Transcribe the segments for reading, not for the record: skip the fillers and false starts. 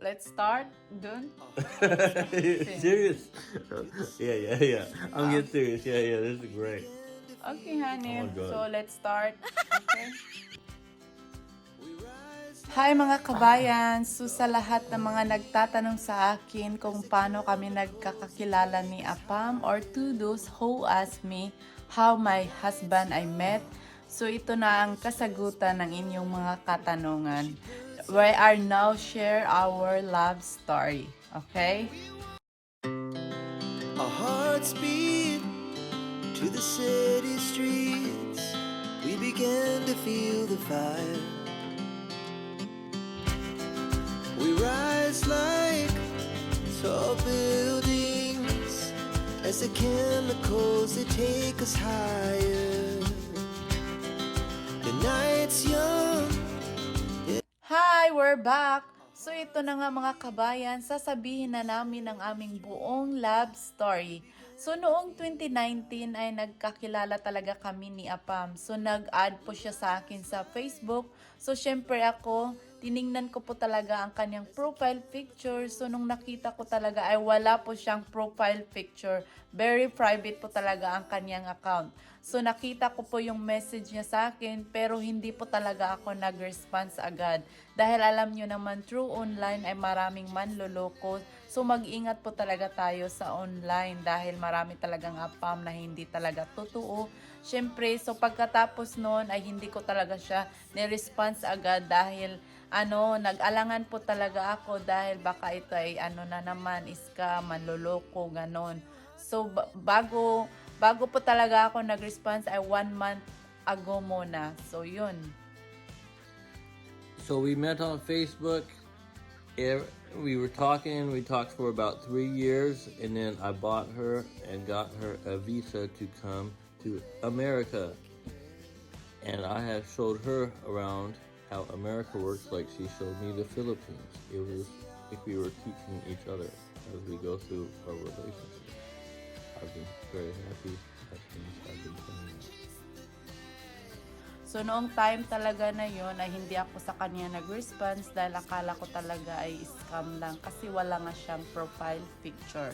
let's start. Dun. Serious? Yeah. I'm getting serious. Yeah. This is great. Okay, honey. Oh my God. So, let's start. Okay. Hi mga kabayan! So sa lahat ng mga nagtatanong sa akin kung paano kami nagkakakilala ni Apam, or to those who ask me how my husband I met, so ito na ang kasagutan ng inyong mga katanungan. We are now share our love story. Okay? Our hearts beat to the city streets. We began to feel the fire. We rise like tall buildings as the chemicals they take us higher. The night's young. Hi! We're back! So ito na nga mga kabayan, sasabihin na namin ang aming buong love story. So noong 2019 ay nagkakilala talaga kami ni Apam. So nag-add po siya sa akin sa Facebook. So syempre ako, tiningnan ko po talaga ang kanyang profile picture. So nung nakita ko talaga ay wala po siyang profile picture. Very private po talaga ang kanyang account. So nakita ko po yung message niya sa akin pero hindi po talaga ako nag-response agad. Dahil alam nyo naman through online ay maraming manloloko. So mag-ingat po talaga tayo sa online dahil marami talagang apam na hindi talaga totoo. Syempre, so pagkatapos noon ay hindi ko talaga siya ni-response agad dahil nag-alangan po talaga ako dahil baka ito ay na naman, scam, manloloko, ganon. So bago po talaga ako nag-response ay 1 month ago muna. So yun. So we met on Facebook. We talked for about 3 years, and then I bought her and got her a visa to come to America. And I have showed her around how America works like she showed me the Philippines. It was like we were teaching each other as we go through our relationship. I've been very happy at things I've been doing. So noong time talaga na yon ay hindi ako sa kanya nag-response dahil akala ko talaga ay scam lang kasi wala nga siyang profile picture.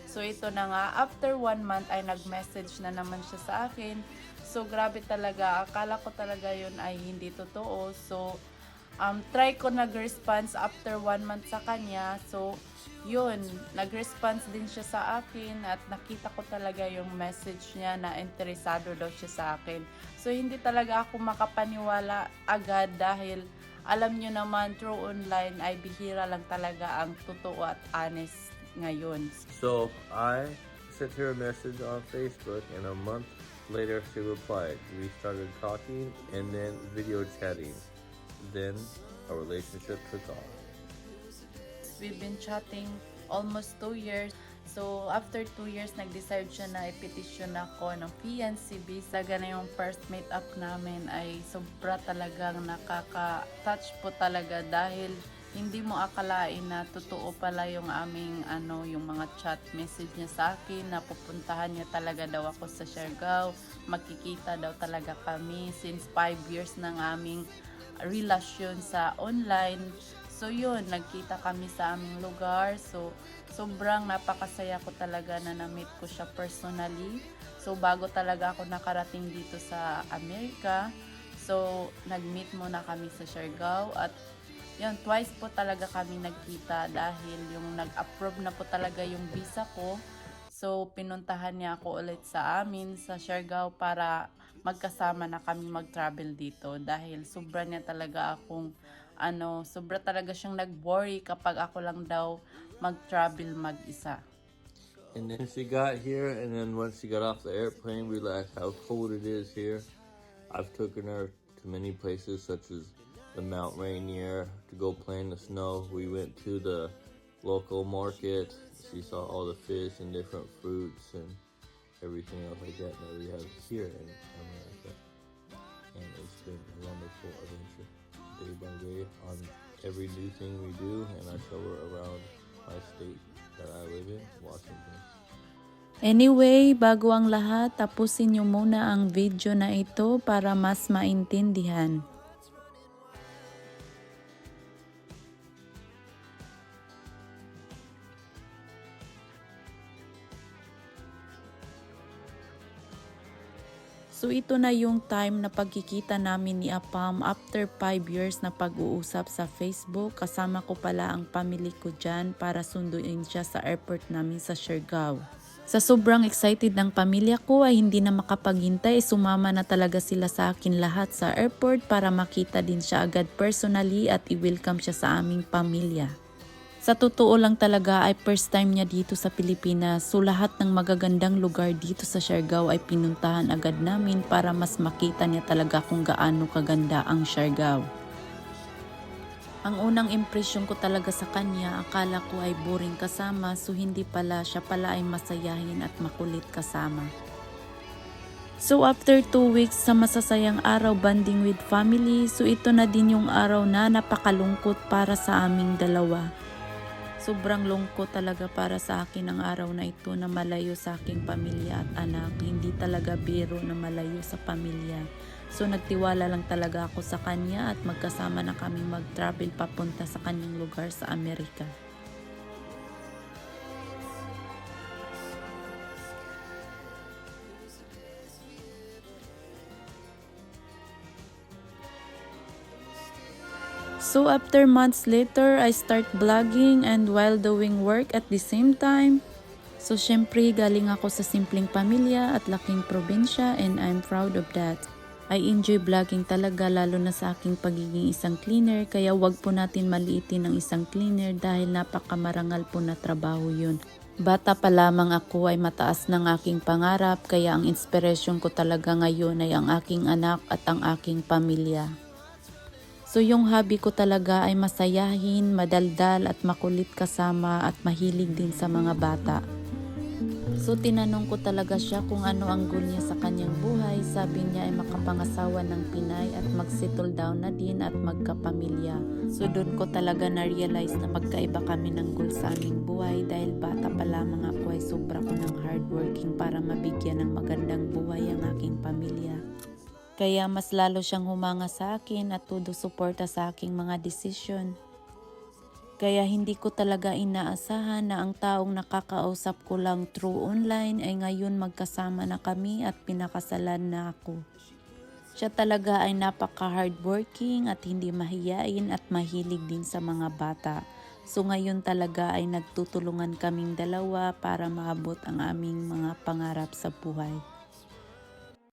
So ito na nga, after 1 month ay nag-message na naman siya sa akin. So grabe talaga, akala ko talaga yon ay hindi totoo. So try ko nag-response after 1 month sa kanya. So yun, nag-response din siya sa akin at nakita ko talaga yung message niya na interesado daw siya sa akin. So hindi talaga ako makapaniwala agad dahil alam nyo naman through online ay bihira lang talaga ang totoo at honest ngayon. So I sent her a message on Facebook, and a month later she replied. We started talking and then video chatting. Then our relationship took off. We've been chatting almost 2 years. So, after 2 years, nag-decide siya na i-petition ako ng fiancé visa. Gana yung first meet up namin ay sobra talagang nakaka-touch po talaga dahil hindi mo akalain na totoo pala yung aming yung mga chat message niya sa akin na pupuntahan niya talaga daw ako sa Siargao. Magkikita daw talaga kami since 5 years ng aming relasyon sa online. So yun, nagkita kami sa aming lugar. So sobrang napakasaya ko talaga na na-meet ko siya personally. So bago talaga ako nakarating dito sa Amerika. So nag-meet muna kami sa Siargao at yun, twice po talaga kami nagkita dahil yung nag-approve na po talaga yung visa ko. So pinuntahan niya ako ulit sa amin sa Siargao para magkasama na kami mag-travel dito dahil sobra niya talaga akong sobra talaga siyang nag-worry kapag ako lang daw mag-travel mag-isa. And then she got here, and then once she got off the airplane, we realized how cold it is here. I've taken her to many places such as the Mount Rainier to go play in the snow. We went to the local market. She saw all the fish and different fruits and everything else like that we have here in America. And it's been a wonderful adventure, day by day, on every new thing we do, and I show her around my state that I live in, Washington. Anyway, bago ang lahat, tapusin nyo muna ang video na ito para mas maintindihan. So ito na yung time na pagkikita namin ni Apam after 5 years na pag-uusap sa Facebook. Kasama ko pala ang family ko dyan para sunduin siya sa airport namin sa Siargao. Sa sobrang excited ng pamilya ko ay hindi na makapaghintay, sumama na talaga sila sa akin lahat sa airport para makita din siya agad personally at i-welcome siya sa aming pamilya. Sa totoo lang talaga ay first time niya dito sa Pilipinas, so lahat ng magagandang lugar dito sa Siargao ay pinuntahan agad namin para mas makita niya talaga kung gaano kaganda ang Siargao. Ang unang impresyon ko talaga sa kanya, akala ko ay boring kasama, so hindi pala, siya pala ay masayahin at makulit kasama. So after 2 weeks sa masasayang araw bonding with family, so ito na din yung araw na napakalungkot para sa aming dalawa. Sobrang lungkot talaga para sa akin ang araw na ito na malayo sa aking pamilya at anak. Hindi talaga biro na malayo sa pamilya. So nagtiwala lang talaga ako sa kanya at magkasama na kami mag-travel papunta sa kanyang lugar sa Amerika. So after months later, I start vlogging and while doing work at the same time. So syempre galing ako sa simpleng pamilya at laking probinsya and I'm proud of that. I enjoy vlogging talaga lalo na sa aking pagiging isang cleaner, kaya wag po natin maliitin ang isang cleaner dahil napakamarangal po na trabaho yun. Bata pa lamang ako ay mataas ng aking pangarap, kaya ang inspirasyon ko talaga ngayon ay ang aking anak at ang aking pamilya. So yung hobby ko talaga ay masayahin, madaldal at makulit kasama at mahilig din sa mga bata. So tinanong ko talaga siya kung ano ang goal niya sa kanyang buhay. Sabi niya ay makapangasawa ng Pinay at mag-settle down na din at magkapamilya. So doon ko talaga na-realize na magkaiba kami ng goal sa aming buhay dahil bata pa lamang ako ay sobra ko ng hardworking para mabigyan ng magandang buhay ang aking pamilya. Kaya mas lalo siyang humanga sa akin at todo suporta sa aking mga desisyon. Kaya hindi ko talaga inaasahan na ang taong nakakausap ko lang through online ay ngayon magkasama na kami at pinakasalan na ako. Siya talaga ay napaka-hardworking at hindi mahiyain at mahilig din sa mga bata. So ngayon talaga ay nagtutulungan kaming dalawa para maabot ang aming mga pangarap sa buhay.